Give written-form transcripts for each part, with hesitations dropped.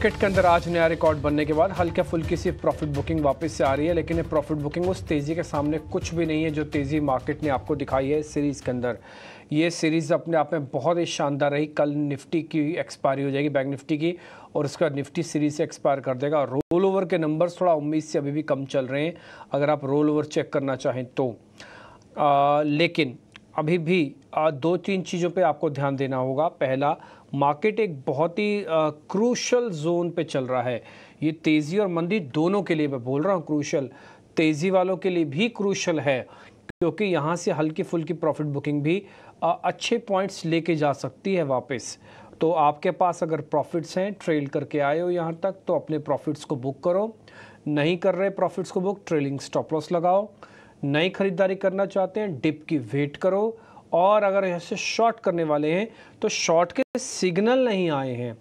Market के अंदर आज नया रिकॉर्ड बनने के बाद हल्के फुल्की सी प्रॉफिट बुकिंग वापस से आ रही है, लेकिन ये प्रॉफिट बुकिंग उस तेज़ी के सामने कुछ भी नहीं है जो तेज़ी मार्केट ने आपको दिखाई है इस सीरीज़ के अंदर। ये सीरीज़ अपने आप में बहुत ही शानदार रही। कल निफ्टी की एक्सपायरी हो जाएगी, बैंक निफ्टी की, और उसका निफ्टी सीरीज़ से एक्सपायर कर देगा। रोल ओवर के नंबर्स थोड़ा उम्मीद से अभी भी कम चल रहे हैं अगर आप रोल ओवर चेक करना चाहें तो। लेकिन अभी भी दो तीन चीज़ों पे आपको ध्यान देना होगा। पहला, मार्केट एक बहुत ही क्रूशल जोन पे चल रहा है। ये तेज़ी और मंदी दोनों के लिए मैं बोल रहा हूँ क्रूशल, तेज़ी वालों के लिए भी क्रूशल है, क्योंकि यहाँ से हल्की फुल्की प्रॉफिट बुकिंग भी अच्छे पॉइंट्स लेके जा सकती है वापस। तो आपके पास अगर प्रॉफिट्स हैं, ट्रेल करके आए हो यहाँ तक, तो अपने प्रॉफिट्स को बुक करो। नहीं कर रहे प्रॉफिट्स को बुक, ट्रेलिंग स्टॉप लॉस लगाओ। नई खरीदारी करना चाहते हैं, डिप की वेट करो। और अगर ऐसे शॉर्ट करने वाले हैं तो शॉर्ट के सिग्नल नहीं आए हैं।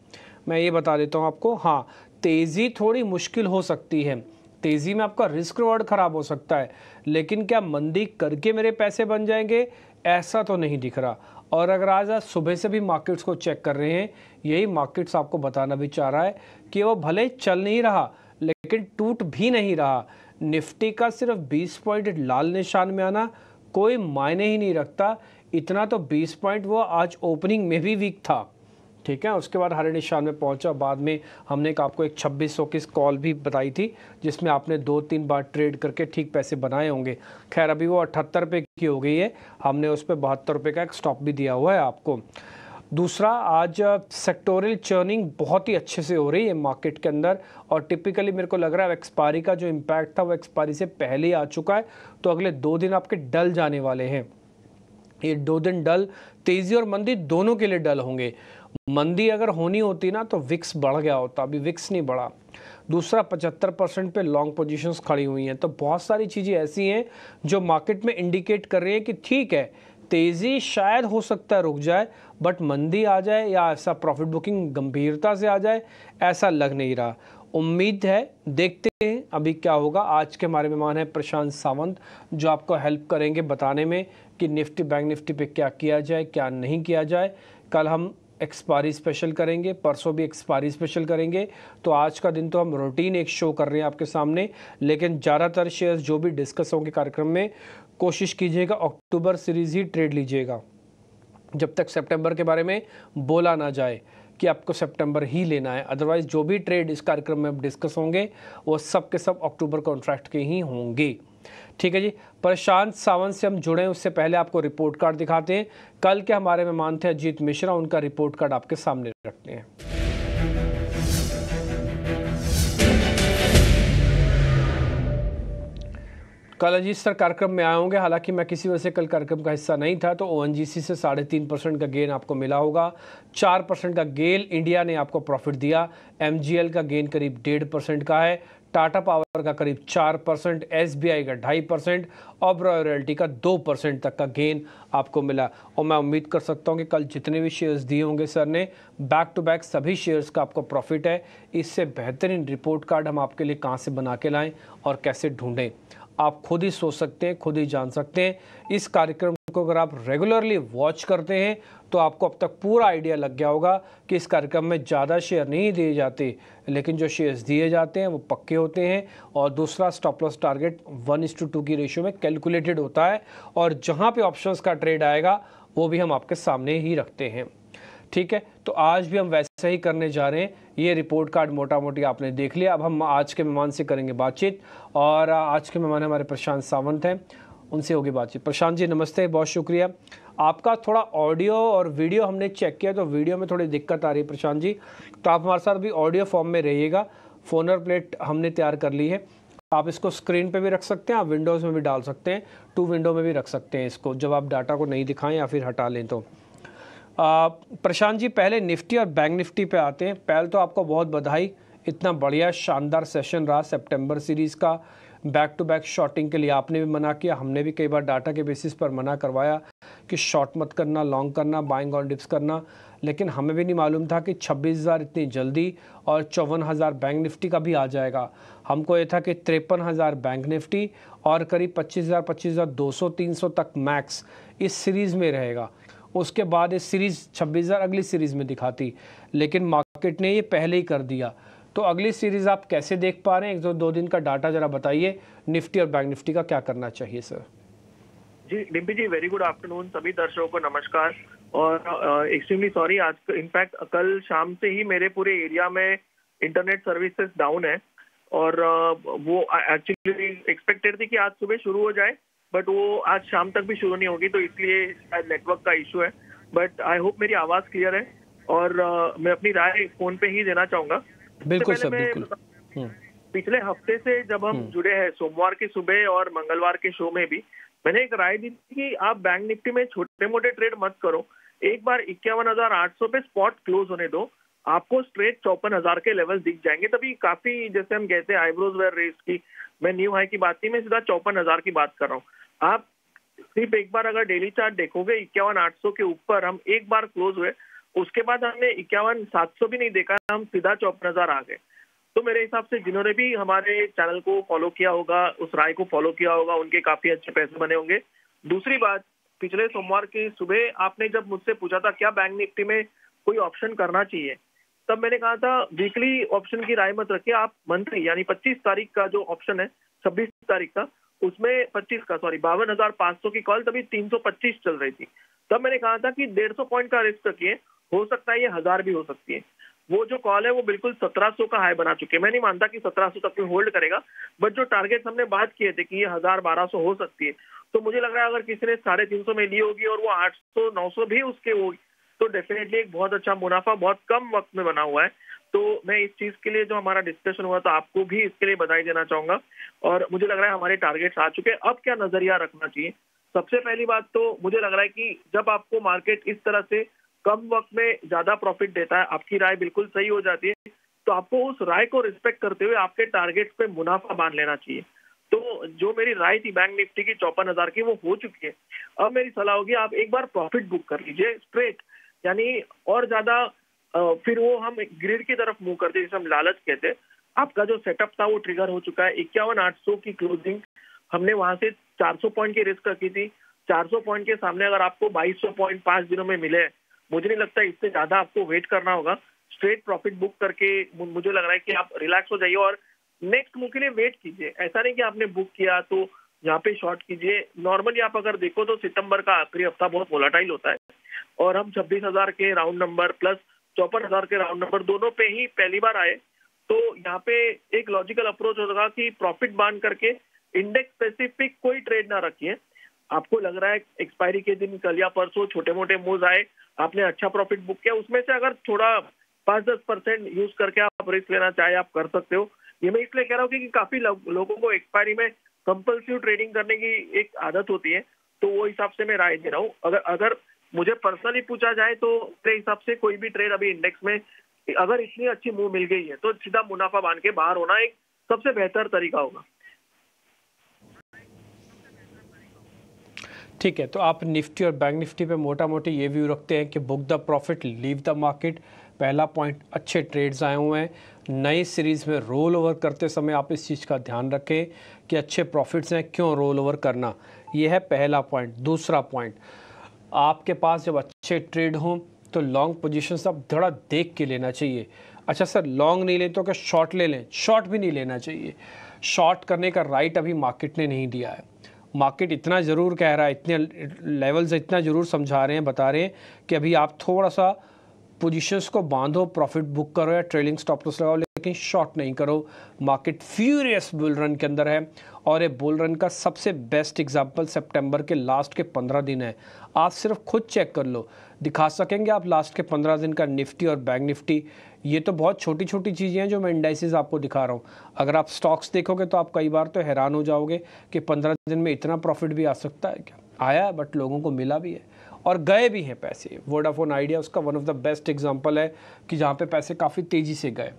मैं ये बता देता हूँ आपको। हाँ, तेज़ी थोड़ी मुश्किल हो सकती है, तेज़ी में आपका रिस्क रिवॉर्ड ख़राब हो सकता है, लेकिन क्या मंदी करके मेरे पैसे बन जाएंगे, ऐसा तो नहीं दिख रहा। और अगर आज सुबह से भी मार्केट्स को चेक कर रहे हैं, यही मार्केट्स आपको बताना भी चाह रहा है कि वो भले चल नहीं रहा लेकिन टूट भी नहीं रहा। निफ्टी का सिर्फ 20 पॉइंट लाल निशान में आना कोई मायने ही नहीं रखता। इतना तो 20 पॉइंट वो आज ओपनिंग में भी वीक था, ठीक है। उसके बाद हरे निशान में पहुंचा। बाद में हमने आपको एक 2600 की कॉल भी बताई थी, जिसमें आपने 2-3 बार ट्रेड करके ठीक पैसे बनाए होंगे। खैर अभी वो 78 रुपये की हो गई है, हमने उस पर 72 रुपये का एक स्टॉप भी दिया हुआ है आपको। दूसरा, आज सेक्टोरियल चर्निंग बहुत ही अच्छे से हो रही है मार्केट के अंदर, और टिपिकली मेरे को लग रहा है एक्सपायरी का जो इम्पैक्ट था वो एक्सपायरी से पहले ही आ चुका है। तो अगले 2 दिन आपके डल जाने वाले हैं। ये 2 दिन डल, तेज़ी और मंदी दोनों के लिए डल होंगे। मंदी अगर होनी होती ना तो विक्स बढ़ गया होता, अभी विक्स नहीं बढ़ा। दूसरा, 75% पे लॉन्ग पोजीशंस खड़ी हुई हैं। तो बहुत सारी चीज़ें ऐसी हैं जो मार्केट में इंडिकेट कर रही है कि ठीक है, तेज़ी शायद हो सकता है रुक जाए, बट मंदी आ जाए या ऐसा प्रॉफिट बुकिंग गंभीरता से आ जाए, ऐसा लग नहीं रहा। उम्मीद है, देखते हैं अभी क्या होगा। आज के हमारे मेहमान हैं प्रशांत सावंत, जो आपको हेल्प करेंगे बताने में कि निफ्टी बैंक निफ्टी पे क्या किया जाए, क्या नहीं किया जाए। कल हम एक्सपायरी स्पेशल करेंगे, परसों भी एक्सपायरी स्पेशल करेंगे। तो आज का दिन तो हम रूटीन एक शो कर रहे हैं आपके सामने, लेकिन ज़्यादातर शेयर्स जो भी डिस्कस होंगे कार्यक्रम में, कोशिश कीजिएगा अक्टूबर सीरीज़ ही ट्रेड लीजिएगा, जब तक सितंबर के बारे में बोला ना जाए कि आपको सितंबर ही लेना है। अदरवाइज़ जो भी ट्रेड इस कार्यक्रम में डिस्कस होंगे वो सब के सब अक्टूबर कॉन्ट्रैक्ट के ही होंगे, ठीक है जी। प्रशांत सावंत से हम जुड़े, उससे पहले आपको रिपोर्ट कार्ड दिखाते हैं। कल के हमारे मेहमान थे अजीत मिश्रा, उनका रिपोर्ट कार्ड आपके सामने रखते हैं। कल अजीत सर कार्यक्रम में आए होंगे, हालांकि मैं किसी वजह से कल कार्यक्रम का हिस्सा नहीं था। तो ओएनजीसी से 3.5% का गेन आपको मिला होगा। 4% का गेल इंडिया ने आपको प्रॉफिट दिया। एमजीएल का गेन करीब 1.5% का है। टाटा पावर का करीब 4%, एसबीआई का 2.5% और रॉयल्टी का 2% तक का गेन आपको मिला। और मैं उम्मीद कर सकता हूं कि कल जितने भी शेयर्स दिए होंगे सर ने, बैक टू बैक सभी शेयर्स का आपको प्रॉफिट है। इससे बेहतरीन रिपोर्ट कार्ड हम आपके लिए कहां से बना के लाएं और कैसे ढूंढें, आप खुद ही सोच सकते हैं, खुद ही जान सकते हैं। इस कार्यक्रम को अगर आप रेगुलरली वॉच करते हैं तो आपको अब तक पूरा आइडिया लग गया होगा कि इस कार्यक्रम में ज़्यादा शेयर नहीं दिए जाते, लेकिन जो शेयर्स दिए जाते हैं वो पक्के होते हैं। और दूसरा, स्टॉप लॉस टारगेट 1:2 की रेशियो में कैलकुलेटेड होता है, और जहाँ पे ऑप्शंस का ट्रेड आएगा वो भी हम आपके सामने ही रखते हैं, ठीक है। तो आज भी हम वैसे ही करने जा रहे हैं। ये रिपोर्ट कार्ड मोटा मोटी आपने देख लिया। अब हम आज के मेहमान से करेंगे बातचीत, और आज के मेहमान हमारे प्रशांत सावंत हैं, उनसे होगी बातचीत। प्रशांत जी नमस्ते, बहुत शुक्रिया। आपका थोड़ा ऑडियो और वीडियो हमने चेक किया तो वीडियो में थोड़ी दिक्कत आ रही है प्रशांत जी, तो आप हमारे साथ भी ऑडियो फॉर्म में रहिएगा। फोनर प्लेट हमने तैयार कर ली है, आप इसको स्क्रीन पे भी रख सकते हैं, आप विंडोज़ में भी डाल सकते हैं, 2 विंडो में भी रख सकते हैं इसको, जब आप डाटा को नहीं दिखाएं या फिर हटा लें तो। प्रशांत जी, पहले निफ्टी और बैंक निफ्टी पे आते हैं। पहले तो आपको बहुत बधाई, इतना बढ़िया शानदार सेशन रहा सितंबर सीरीज़ का। बैक टू बैक शॉर्टिंग के लिए आपने भी मना किया, हमने भी कई बार डाटा के बेसिस पर मना करवाया कि शॉर्ट मत करना, लॉन्ग करना, बाइंग ऑन डिप्स करना, लेकिन हमें भी नहीं मालूम था कि 26,000 इतनी जल्दी और 54,000 बैंक निफ्टी का भी आ जाएगा। हमको ये था कि 53,000 बैंक निफ्टी और करीब 25,000, 25,200, 300 तक मैक्स इस सीरीज़ में रहेगा। उसके बाद इस सीरीज़ 26,000 अगली सीरीज़ में दिखाती, लेकिन मार्केट ने ये पहले ही कर दिया। तो अगली सीरीज आप कैसे देख पा रहे हैं? 1-2 दिन का डाटा जरा बताइए, निफ्टी और बैंक निफ्टी का क्या करना चाहिए सर? जी डिम्पी जी, वेरी गुड आफ्टरनून। सभी दर्शकों को नमस्कार। और एक्सट्रीमली सॉरी, आज इनफैक्ट कल शाम से ही मेरे पूरे एरिया में इंटरनेट सर्विसेज डाउन है। और वो एक्चुअली एक्सपेक्टेड थी कि आज सुबह शुरू हो जाए, बट वो आज शाम तक भी शुरू नहीं होगी, तो इसलिए शायद नेटवर्क का इशू है। बट आई होप मेरी आवाज क्लियर है। और मैं अपनी राय फोन पे ही देना चाहूंगा। बिल्कुल सर, बिल्कुल। पिछले हफ्ते से जब हम जुड़े हैं, सोमवार की सुबह और मंगलवार के शो में भी मैंने एक राय दी थी कि आप बैंक निफ्टी में छोटे मोटे ट्रेड मत करो। एक बार 51,800 पे स्पॉट क्लोज होने दो, आपको स्ट्रेट 54,000 के लेवल दिख जाएंगे। तभी काफी, जैसे हम कहते हैं, आईब्रोज वेयर रेस्ट की। मैं न्यू हाई की बात नहीं, मैं सीधा 54,000 की बात कर रहा हूँ। आप सिर्फ एक बार अगर डेली चार्ट देखोगे, 51,800 के ऊपर हम एक बार क्लोज हुए, उसके बाद हमने 51,700 भी नहीं देखा, हम सीधा 54,000 आ गए। तो मेरे हिसाब से जिन्होंने भी हमारे चैनल को फॉलो किया होगा, उस राय को फॉलो किया होगा, उनके काफी अच्छे पैसे बने होंगे। दूसरी बात, पिछले सोमवार की सुबह आपने जब मुझसे पूछा था क्या बैंक निफ्टी में कोई ऑप्शन करना चाहिए, तब मैंने कहा था वीकली ऑप्शन की राय मत रखिए, आप मंथली यानी 25 तारीख का जो ऑप्शन है, 26 तारीख का, उसमें 52,500 की कॉल, तभी 325 चल रही थी। तब मैंने कहा था कि 150 पॉइंट का रिस्क रखिए, हो सकता है ये 1000 भी हो सकती है। वो जो कॉल है वो बिल्कुल 1700 का हाई बना चुके हैं। मैं नहीं मानता कि 1700 तक में होल्ड करेगा, बट जो टारगेट हमने बात किए थे कि ये 1000-1200 हो सकती है, तो मुझे लग रहा है अगर किसी ने 350 में ली होगी और वो 800-900 भी उसके होगी, तो डेफिनेटली एक बहुत अच्छा मुनाफा बहुत कम वक्त में बना हुआ है। तो मैं इस चीज के लिए जो हमारा डिस्कशन हुआ था, आपको भी इसके लिए बधाई देना चाहूंगा। और मुझे लग रहा है हमारे टारगेट्स आ चुके हैं। अब क्या नजरिया रखना चाहिए? सबसे पहली बात तो मुझे लग रहा है कि जब आपको मार्केट इस तरह से कम वक्त में ज्यादा प्रॉफिट देता है, आपकी राय बिल्कुल सही हो जाती है, तो आपको उस राय को रिस्पेक्ट करते हुए आपके टारगेट्स पे मुनाफा बांध लेना चाहिए। तो जो मेरी राय थी बैंक निफ्टी की 54,000 की, वो हो चुकी है। अब मेरी सलाह होगी, आप एक बार प्रॉफिट बुक कर लीजिए स्ट्रेट, यानी और ज्यादा फिर वो हम ग्रिड की तरफ मूव करते, जिसे हम लालच कहते हैं। आपका जो सेटअप था वो ट्रिगर हो चुका है। 51,800 की क्लोजिंग हमने वहां से 400 पॉइंट की रिस्क रखी थी। 400 पॉइंट के सामने अगर आपको 2200 पॉइंट 5 दिनों में मिले, मुझे नहीं लगता इससे ज्यादा आपको वेट करना होगा। स्ट्रेट प्रॉफिट बुक करके मुझे लग रहा है कि आप रिलैक्स हो जाइए और नेक्स्ट मूव के लिए वेट कीजिए। ऐसा नहीं कि आपने बुक किया तो यहाँ पे शॉर्ट कीजिए। नॉर्मली आप अगर देखो तो सितंबर का आखिरी हफ्ता बहुत वोलाटाइल होता है, और हम 26,000 के राउंड नंबर प्लस 54,000 के राउंड नंबर दोनों पे ही पहली बार आए। तो यहाँ पे एक लॉजिकल अप्रोच होगा कि प्रॉफिट बांध करके इंडेक्स स्पेसिफिक कोई ट्रेड ना रखिए। आपको लग रहा है एक्सपायरी के दिन कल या परसों छोटे मोटे मूव्स आए, आपने अच्छा प्रॉफिट बुक किया, उसमें से अगर थोड़ा 5-10% यूज करके आप रिस्क लेना चाहे आप कर सकते हो। ये मैं इसलिए कह रहा हूँ कि काफी लोगों को एक्सपायरी में कंपल्सिव ट्रेडिंग करने की एक आदत होती है, तो वो हिसाब से मैं राय दे रहा हूँ। अगर मुझे पर्सनली पूछा जाए तो मेरे हिसाब से कोई भी ट्रेड अभी इंडेक्स में अगर इतनी अच्छी मूव मिल गई है तो सीधा मुनाफा बांध के बाहर होना एक सबसे बेहतर तरीका होगा। ठीक है, तो आप निफ्टी और बैंक निफ्टी पे मोटा मोटी ये व्यू रखते हैं कि book the profit leave the market. पहला पॉइंट, अच्छे ट्रेड्स आए हुए हैं। नई सीरीज़ में रोल ओवर करते समय आप इस चीज़ का ध्यान रखें कि अच्छे प्रॉफिट्स हैं, क्यों रोल ओवर करना, ये है पहला पॉइंट। दूसरा पॉइंट, आपके पास जब अच्छे ट्रेड हों तो लॉन्ग पोजीशंस आप थोड़ा देख के लेना चाहिए। अच्छा सर, लॉन्ग नहीं ले तो क्या शॉर्ट ले लें? शॉर्ट भी नहीं लेना चाहिए। शॉर्ट करने का राइट अभी मार्केट ने नहीं दिया है। मार्केट इतना ज़रूर कह रहा है, इतने लेवल से इतना ज़रूर समझा रहे हैं, बता रहे हैं कि अभी आप थोड़ा सा पोजीशंस को बांधो, प्रॉफिट बुक करो या ट्रेलिंग स्टॉप लॉस लगाओ, लेकिन शॉर्ट नहीं करो। मार्केट फ्यूरियस बुल रन के अंदर है, और ये बुल रन का सबसे बेस्ट एग्जांपल सितंबर के लास्ट के 15 दिन है। आप सिर्फ खुद चेक कर लो, दिखा सकेंगे आप लास्ट के 15 दिन का निफ्टी और बैंक निफ्टी। ये तो बहुत छोटी छोटी चीज़ें हैं जो मैं इंडाइसेस आपको दिखा रहा हूँ। अगर आप स्टॉक्स देखोगे तो आप कई बार तो हैरान हो जाओगे कि 15 दिन में इतना प्रॉफिट भी आ सकता है क्या। आया है, बट लोगों को मिला भी है और गए भी हैं पैसे। वोडाफोन आइडिया उसका one of the best example है कि जहाँ पे पैसे काफ़ी तेज़ी से गए।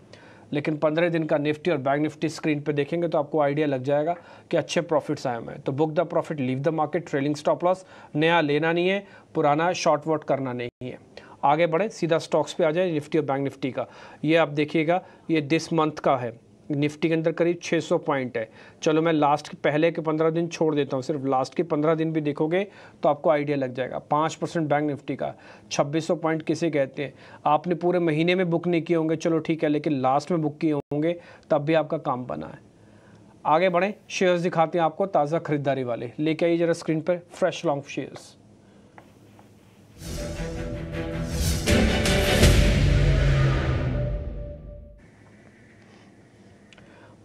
लेकिन 15 दिन का निफ्टी और बैंक निफ्टी स्क्रीन पे देखेंगे तो आपको आइडिया लग जाएगा कि अच्छे प्रॉफिट्स आए हुए हैं। तो book the profit, leave the market, trailing stop loss, नया लेना नहीं है, पुराना शॉर्ट वॉट करना नहीं है। आगे बढ़े, सीधा स्टॉक्स पे आ जाए, निफ्टी और बैंक निफ्टी का। ये आप देखिएगा, ये दिस मंथ का है, निफ्टी के अंदर करीब 600 पॉइंट है। चलो मैं लास्ट के पहले के 15 दिन छोड़ देता हूँ, सिर्फ लास्ट के 15 दिन भी देखोगे तो आपको आइडिया लग जाएगा। 5% बैंक निफ्टी का, 2600 पॉइंट किसे कहते हैं। आपने पूरे महीने में बुक नहीं किए होंगे, चलो ठीक है, लेकिन लास्ट में बुक किए होंगे तब भी आपका काम बना है। आगे बढ़ें, शेयर्स दिखाते हैं आपको ताज़ा खरीदारी वाले। लेके आइए जरा स्क्रीन पर fresh long shares.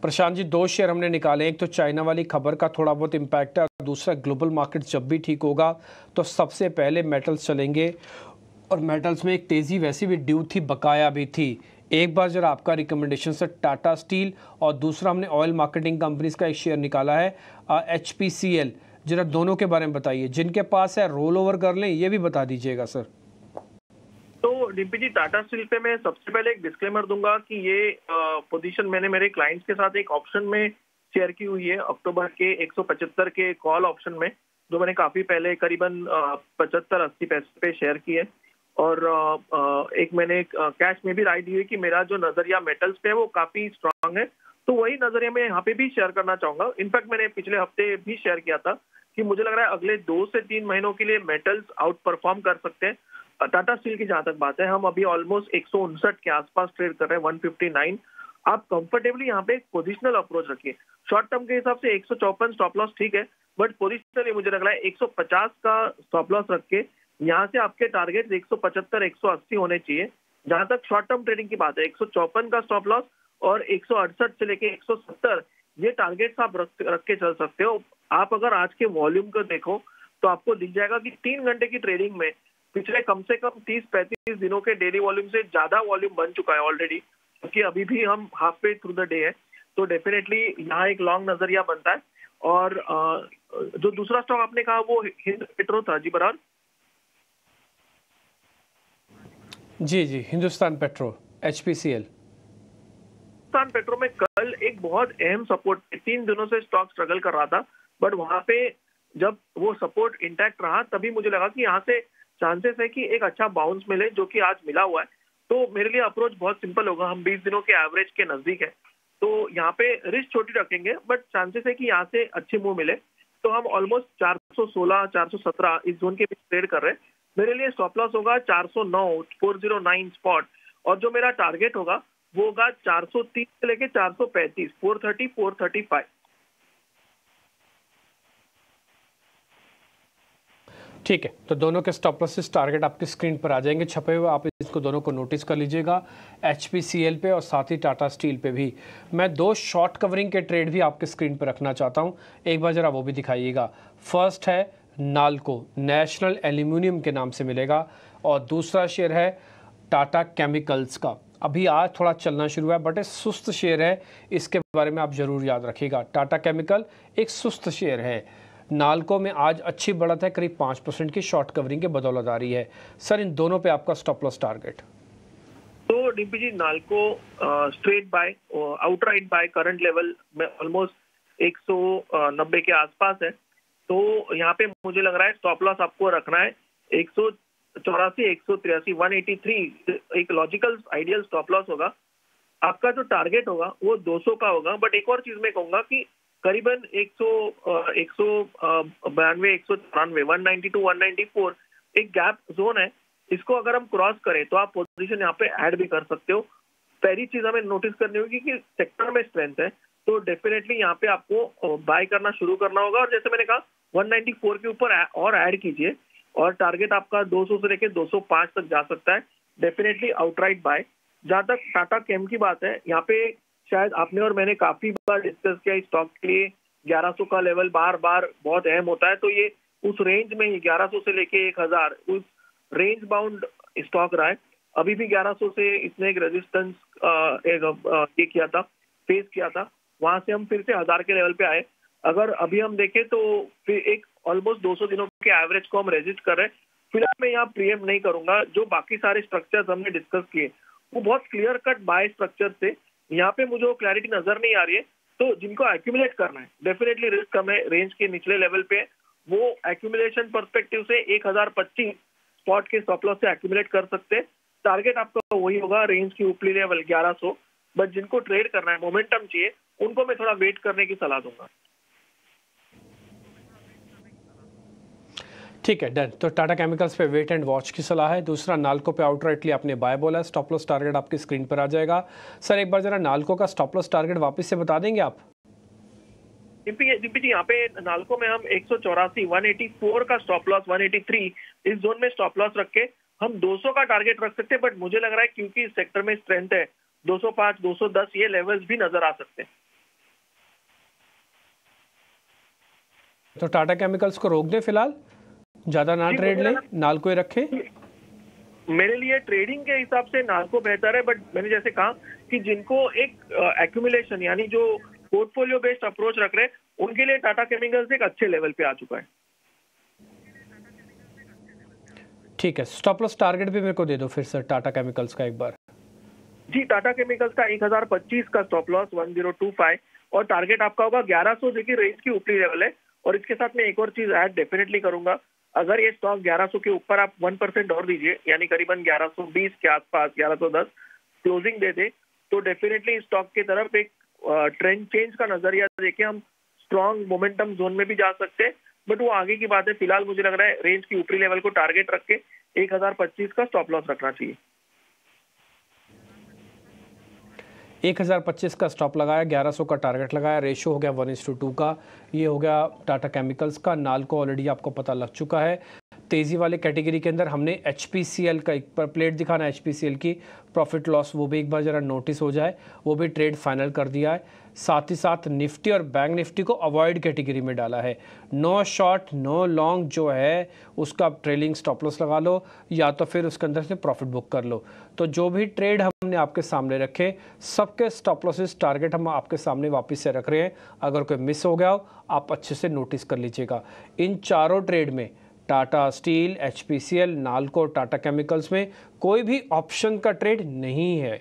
Prashant ji, 2 share हमने निकाले, एक तो चाइना वाली खबर का थोड़ा बहुत इम्पैक्ट है और दूसरा ग्लोबल मार्केट जब भी ठीक होगा तो सबसे पहले मेटल्स चलेंगे। और मेटल्स में एक तेज़ी वैसी भी ड्यू थी, बकाया भी थी। एक बार जरा आपका रिकमेंडेशन से टाटा स्टील, और दूसरा हमने ऑयल मार्केटिंग कंपनीज का एक शेयर निकाला है HPCL। जरा दोनों के बारे में बताइए, जिनके पास है रोल ओवर कर लें, ये भी बता दीजिएगा सर। तो डीपी जी, टाटा स्टील पे मैं सबसे पहले एक डिस्क्लेमर दूंगा कि ये पोजीशन मैंने मेरे क्लाइंट्स के साथ एक ऑप्शन में शेयर की हुई है, अक्टूबर के 175 के कॉल ऑप्शन में, जो मैंने काफी पहले करीबन 75-80 पैसे पे शेयर की है। और एक मैंने कैश में भी राय दी है कि मेरा जो नजरिया मेटल्स पे है वो काफी स्ट्रांग है, तो वही नजरिया मैं यहाँ पे भी शेयर करना चाहूंगा। इनफैक्ट मैंने पिछले हफ्ते भी शेयर किया था कि मुझे लग रहा है अगले 2 से 3 महीनों के लिए मेटल्स आउट परफॉर्म कर सकते हैं। टाटा स्टील की जहां तक बात है, हम अभी ऑलमोस्ट 159 के आसपास ट्रेड कर रहे हैं, 159। आप कंफर्टेबली यहाँ पे पोजिशनल अप्रोच रखिए। शॉर्ट टर्म के हिसाब से 154 स्टॉप लॉस ठीक है, बट पोजिशनली मुझे लग रहा है 150 का स्टॉप लॉस रख के यहाँ से आपके टारगेट 175-180 होने चाहिए। जहां तक शॉर्ट टर्म ट्रेडिंग की बात है, 154 का स्टॉप लॉस और 168 से लेके 170 ये टारगेट्स आप रख के चल सकते हो। आप अगर आज के वॉल्यूम को देखो तो आपको दिख जाएगा कि 3 घंटे की ट्रेडिंग में पिछले कम से कम 30-35 दिनों के डेली वॉल्यूम से ज्यादा वॉल्यूम बन चुका है ऑलरेडी, क्योंकि अभी भी हम half way through the day है। तो डेफिनेटली यहाँ एक लॉन्ग नजरिया बनता है। और जो दूसरा स्टॉक आपने कहा वो हिंद पेट्रो था जी, बराबर? जी, Hindustan petro, HPCL। Hindustan petro में कल एक बहुत अहम सपोर्ट, 3 दिनों से स्टॉक स्ट्रगल कर रहा था, बट वहां पे जब वो सपोर्ट इंटैक्ट रहा तभी मुझे लगा कि यहाँ से चांसेस है कि एक अच्छा बाउंस मिले, जो कि आज मिला हुआ है। तो मेरे लिए अप्रोच बहुत सिंपल होगा, हम 20 दिनों के एवरेज के नजदीक है, तो यहाँ पे रिस्क छोटी रखेंगे, बट चांसेस है कि यहाँ से अच्छी मूव मिले। तो हम ऑलमोस्ट 416-417 इस जोन के बीच ट्रेड कर रहे हैं। मेरे लिए स्टॉप लॉस होगा 409 स्पॉट, और जो मेरा टारगेट होगा वो होगा 430 से लेके 435, 430-435। ठीक है, तो दोनों के स्टॉप लॉसेस टारगेट आपकी स्क्रीन पर आ जाएंगे छपे हुए, आप इसको दोनों को नोटिस कर लीजिएगा, HPCL पे और साथ ही टाटा स्टील पे भी। मैं 2 शॉर्ट कवरिंग के ट्रेड भी आपके स्क्रीन पर रखना चाहता हूं, एक बार जरा वो भी दिखाइएगा। फर्स्ट है नालको, नेशनल एल्यूमिनियम के नाम से मिलेगा, और दूसरा शेयर है टाटा केमिकल्स का। अभी आज थोड़ा चलना शुरू है, बट एक सुस्त शेयर है, इसके बारे में आप ज़रूर याद रखिएगा। टाटा केमिकल एक सुस्त शेयर है। नालको में आज अच्छी बढ़त है, करीब 5% की शॉर्ट कवरिंग के बदौलत आ रही है। सर, इन दोनों पे आपका स्टॉप लॉस टारगेट? तो DP ji, NALCO straight buy, outright buy current level में ऑलमोस्ट 190 के आसपास है। तो यहाँ पे मुझे लग रहा है स्टॉप लॉस आपको रखना है 184, 183, 183 एक लॉजिकल आइडियल स्टॉप लॉस होगा। आपका जो टारगेट होगा वो 200 का होगा। बट एक और चीज मैं कहूंगा कि करीबन 192, 194, 192-194 एक गैप जोन है, इसको अगर हम क्रॉस करें तो आप पोजीशन यहाँ पे ऐड भी कर सकते हो। पहली चीज हमें नोटिस करनी होगी कि सेक्टर में स्ट्रेंथ है, तो डेफिनेटली यहाँ पे आपको बाय करना शुरू करना होगा। और जैसे मैंने कहा 194 के ऊपर और ऐड कीजिए, और टारगेट आपका 200 से लेकर 205 तक जा सकता है। Definitely outright buy. जहां तक टाटा केम की बात है, यहाँ पे शायद आपने और मैंने काफी बार डिस्कस किया, इस स्टॉक के लिए 1100 का लेवल बार बार बहुत अहम होता है। तो ये उस रेंज में ही 1100 से लेके 1000 उस रेंज बाउंड स्टॉक रहा है। अभी भी 1100 से इसने एक रेजिस्टेंस ये किया था, फेस किया था, वहां से हम फिर से 1000 के लेवल पे आए। अगर अभी हम देखें तो फिर एक ऑलमोस्ट 200 दिनों के एवरेज को हम रेजिस्ट कर रहे हैं। फिलहाल मैं यहाँ प्रीएम नहीं करूंगा। जो बाकी सारे स्ट्रक्चर्स हमने डिस्कस किए वो बहुत क्लियर कट बाय स्ट्रक्चर थे, यहाँ पे मुझे वो क्लैरिटी नजर नहीं आ रही है। तो जिनको एक्यूमुलेट करना है, डेफिनेटली रिस्क कम है, रेंज के निचले लेवल पे, वो एक्यूमुलेशन पर्सपेक्टिव से 1025 स्पॉट के स्टॉप लॉस से एक्यूमुलेट कर सकते हैं। टारगेट आपका वही होगा, रेंज की ऊपरी लेवल 1100, बट जिनको ट्रेड करना है, मोमेंटम चाहिए, उनको मैं थोड़ा वेट करने की सलाह दूंगा। ठीक है, डन। तो टाटा केमिकल्स पे वेट एंड वॉच की सलाह है। दूसरा, नाल्को पे आउटराइटली आपने बाय बोला है, स्टॉप लॉस टारगेट आपकी स्क्रीन पर आ जाएगा। सर एक बार जरा नाल्को का स्टॉप लॉस टारगेट वापस से बता देंगे आप? डिम्पी जी, यहाँ पे नाल्को में हम 184, 184 का स्टॉप लॉस, 183 इस जोन में स्टॉप लॉस रख के हम 200 का टारगेट रख सकते हैं। बट मुझे लग रहा है क्योंकि इस सेक्टर में स्ट्रेंथ है, 205, 210 ये लेवल्स भी नजर आ सकते हैं। तो टाटा केमिकल्स को रोक दें फिलहाल, ज्यादा ना ट्रेड लें, नाल्को ही रखें? मेरे लिए ट्रेडिंग के हिसाब से नाल्को बेहतर है, बट मैंने जैसे कहा कि जिनको एक एक्यूमुलेशन यानी जो पोर्टफोलियो बेस्ड अप्रोच रख रहे हैं, उनके लिए टाटा केमिकल्स एक अच्छे लेवल पे आ चुका है। ठीक है, स्टॉप लॉस टारगेट भी मेरे को दे दो फिर सर टाटा केमिकल्स का एक बार। जी, टाटा केमिकल्स का 1025 का स्टॉप लॉस, 1025, और टारगेट आपका होगा 1100 जो कि रेंज की ऊपरी लेवल है। और इसके साथ में एक और चीज ऐड डेफिनेटली करूंगा, अगर ये स्टॉक 1100 के ऊपर आप 1% और दीजिए, यानी करीबन 1120 के आसपास 1110 क्लोजिंग दे दे, तो डेफिनेटली स्टॉक की तरफ एक ट्रेंड चेंज का नजरिया देके हम स्ट्रॉन्ग मोमेंटम जोन में भी जा सकते हैं। बट वो आगे की बात है, फिलहाल मुझे लग रहा है रेंज की ऊपरी लेवल को टारगेट रख के 1025 का स्टॉप लॉस रखना चाहिए। 1025 का स्टॉप लगाया, 1100 का टारगेट लगाया, रेशो हो गया 1:2 का। ये हो गया टाटा केमिकल्स का। नाल्को ऑलरेडी आपको पता लग चुका है। तेज़ी वाले कैटेगरी के अंदर हमने HPCL का एक पर प्लेट दिखाना है, HPCL की प्रॉफिट लॉस, वो भी एक बार ज़रा नोटिस हो जाए, वो भी ट्रेड फाइनल कर दिया है। साथ ही साथ निफ्टी और बैंक निफ्टी को अवॉइड कैटेगरी में डाला है। नो शॉर्ट नो लॉन्ग जो है उसका आप ट्रेलिंग स्टॉप लॉस लगा लो, या तो फिर उसके अंदर से प्रॉफिट बुक कर लो। तो जो भी ट्रेड हमने आपके सामने रखे, सबके स्टॉप लॉसेस टारगेट हम आपके सामने वापस से रख रहे हैं। अगर कोई मिस हो गया हो आप अच्छे से नोटिस कर लीजिएगा। इन चारों ट्रेड में Tata steel, HPCL, NALCO, Tata chemicals में कोई भी ऑप्शन का ट्रेड नहीं है।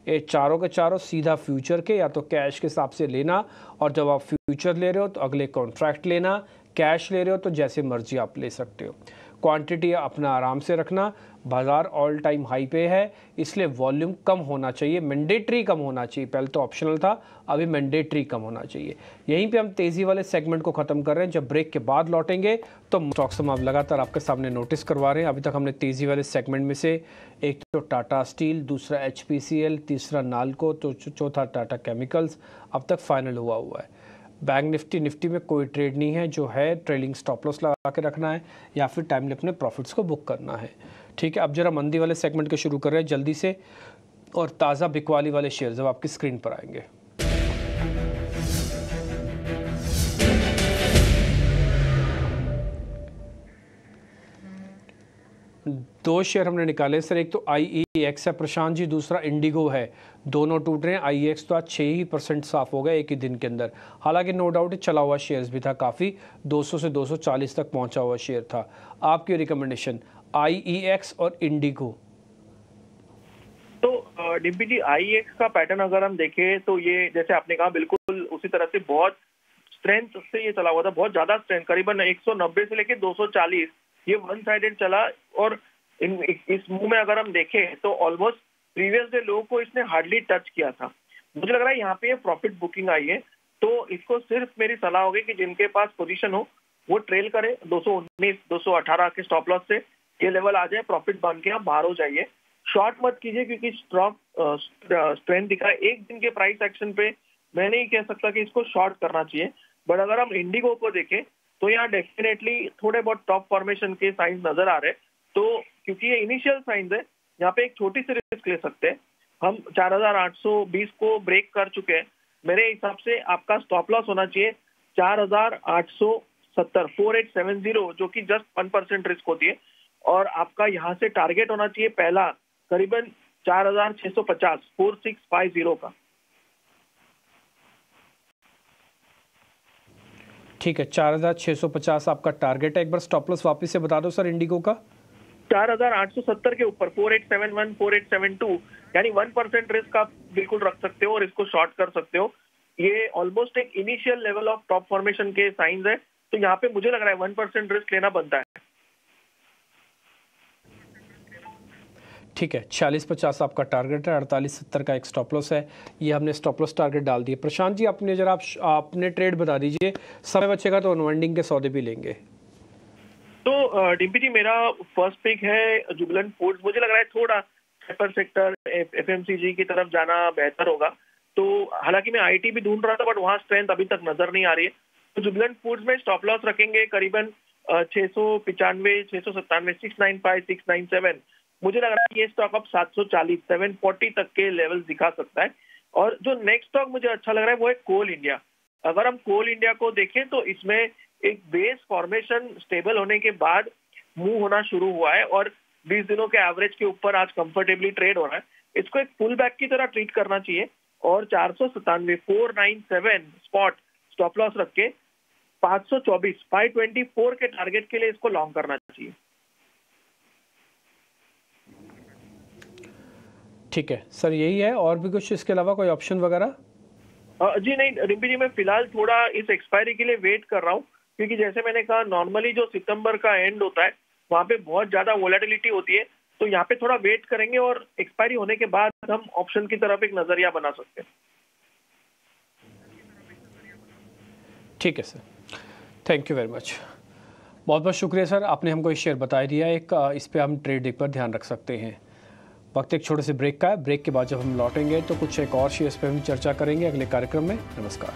ये चारों के चारों सीधा फ्यूचर के या तो कैश के हिसाब से लेना, और जब आप फ्यूचर ले रहे हो तो अगले कॉन्ट्रैक्ट लेना, कैश ले रहे हो तो जैसे मर्जी आप ले सकते हो। क्वांटिटी अपना आराम से रखना। बाज़ार ऑल टाइम हाई पे है, इसलिए वॉल्यूम कम होना चाहिए, मैंडेटरी कम होना चाहिए। पहले तो ऑप्शनल था, अभी मैंडेटरी कम होना चाहिए। यहीं पे हम तेज़ी वाले सेगमेंट को ख़त्म कर रहे हैं। जब ब्रेक के बाद लौटेंगे तो स्टॉक्स हम आप लगातार आपके सामने नोटिस करवा रहे हैं। अभी तक हमने तेज़ी वाले सेगमेंट में से एक तो टाटा स्टील, दूसरा HPCL, तीसरा नाल्को, तो चौथा टाटा केमिकल्स अब तक फाइनल हुआ है। बैंक निफ्टी में कोई ट्रेड नहीं है, जो है ट्रेलिंग स्टॉप लॉस लगा के रखना है या फिर टाइमली अपने प्रॉफिट्स को बुक करना है। ठीक है, अब जरा मंदी वाले सेगमेंट के शुरू कर रहे हैं जल्दी से, और ताज़ा बिकवाली वाले शेयर जब आपकी स्क्रीन पर आएंगे। दो शेयर हमने निकाले सर, एक तो IEX है प्रशांत जी, दूसरा इंडिगो है। दोनों टूट रहे हैं। IEX तो आज 6% साफ हो गया एक ही दिन के अंदर। हालांकि नो डाउट चला हुआ शेयर्स भी था, काफ़ी 200 से 240 तक पहुंचा हुआ शेयर था। आपकी रिकमेंडेशन IEX और इंडिगो? तो डिम्पी जी, IEX का पैटर्न अगर हम देखें तो ये जैसे आपने कहा बिल्कुल उसी तरह से बहुत स्ट्रेंथ से ये चला हुआ था, बहुत ज्यादा स्ट्रेंथ, करीबन 190 से लेके 240 ये वन साइडेड चला। और इस मूव में अगर हम देखें तो ऑलमोस्ट प्रीवियस डे लोगों को इसने हार्डली टच किया था। मुझे लग रहा है यहाँ पे प्रॉफिट बुकिंग आई है, तो इसको सिर्फ मेरी सलाह होगी कि जिनके पास पोजीशन हो वो ट्रेल करे 219, 218 के स्टॉप लॉस से ये लेवल आ जाए, प्रॉफिट बन के आप बाहर हो जाइए। शॉर्ट मत कीजिए क्योंकि स्टॉक स्ट्रेंथ दिखा है। एक दिन के प्राइस एक्शन पे मैं नहीं कह सकता कि इसको शॉर्ट करना चाहिए। बट अगर हम इंडिगो को देखें तो यहाँ डेफिनेटली थोड़े बहुत टॉप फॉर्मेशन के साइंस नजर आ रहे हैं। तो क्योंकि ये इनिशियल साइंस है, यहाँ पे एक छोटी सी रिस्क ले सकते हैं। हम 4820 को ब्रेक कर चुके हैं। मेरे हिसाब से आपका स्टॉप लॉस होना चाहिए 4870, 4870, जो कि जस्ट 1% रिस्क होती है। और आपका यहाँ से टारगेट होना चाहिए पहला करीबन 4650, 4650 का। ठीक है, 4650 आपका टारगेट है। एक बार स्टॉप लॉस वापस से बता दो सर इंडिगो का। 4870 के ऊपर 4871, 4872, यानी 1% रिस्क आप बिल्कुल रख सकते हो और इसको शॉर्ट कर सकते हो। ये ऑलमोस्ट एक initial level of top formation के साइंस है, तो यहाँ पे मुझे लग रहा है 1% रिस्क लेना बनता है। ठीक है, 46.50 आपका टारगेट है, 48.70 का एक स्टॉप लॉस है, ये हमने स्टॉप लॉस टारगेट डाल दिए। प्रशांत जी अपने जरा आपने ट्रेड बता दीजिए, समय बचेगा तो अनवाइंडिंग के सौदे भी लेंगे। तो डिम्पी जी मेरा फर्स्ट पिक है जुबिलेंट फूड्स। मुझे लग रहा है थोड़ा पेपर सेक्टर एफएमसीजी की तरफ जाना बेहतर होगा। तो हालांकि मैं आईटी भी ढूंढ रहा था बट वहां स्ट्रेंथ अभी तक नजर नहीं आ रही है। तो जुबिलेंट फूड्स में स्टॉप लॉस रखेंगे करीबन 695, 697, 695, 697। मुझे लग रहा है ये स्टॉक अब 740, 740 तक के लेवल दिखा सकता है। और जो नेक्स्ट स्टॉक मुझे अच्छा लग रहा है वो है कोल इंडिया। अगर हम कोल इंडिया को देखें तो इसमें एक बेस फॉर्मेशन स्टेबल होने के बाद मूव होना शुरू हुआ है और 20 दिनों के एवरेज के ऊपर आज कंफर्टेबली ट्रेड हो रहा है। इसको एक पुल बैक की तरह ट्रीट करना चाहिए और 497, 497 स्पॉट स्टॉप लॉस रख के 524, 524 के टारगेट के लिए इसको लॉन्ग करना चाहिए। ठीक है सर, यही है और भी कुछ इसके अलावा कोई ऑप्शन वगैरह? जी नहीं रिम्पी जी, मैं फिलहाल थोड़ा इस एक्सपायरी के लिए वेट कर रहा हूँ क्योंकि जैसे मैंने कहा नॉर्मली जो सितंबर का एंड होता है वहाँ पे बहुत ज्यादा वोलेटिलिटी होती है। तो यहाँ पे थोड़ा वेट करेंगे और एक्सपायरी होने के बाद हम ऑप्शन की तरफ एक नजरिया बना सकते हैं। ठीक है sir, thank you very much, बहुत बहुत शुक्रिया सर, आपने हमको ये शेयर बता दिया। एक इस पे हम ट्रेड पर ध्यान रख सकते हैं। वक्त एक छोटे से ब्रेक का है, ब्रेक के बाद जब हम लौटेंगे तो कुछ एक और शेयर्स पे हम चर्चा करेंगे अगले कार्यक्रम में। नमस्कार।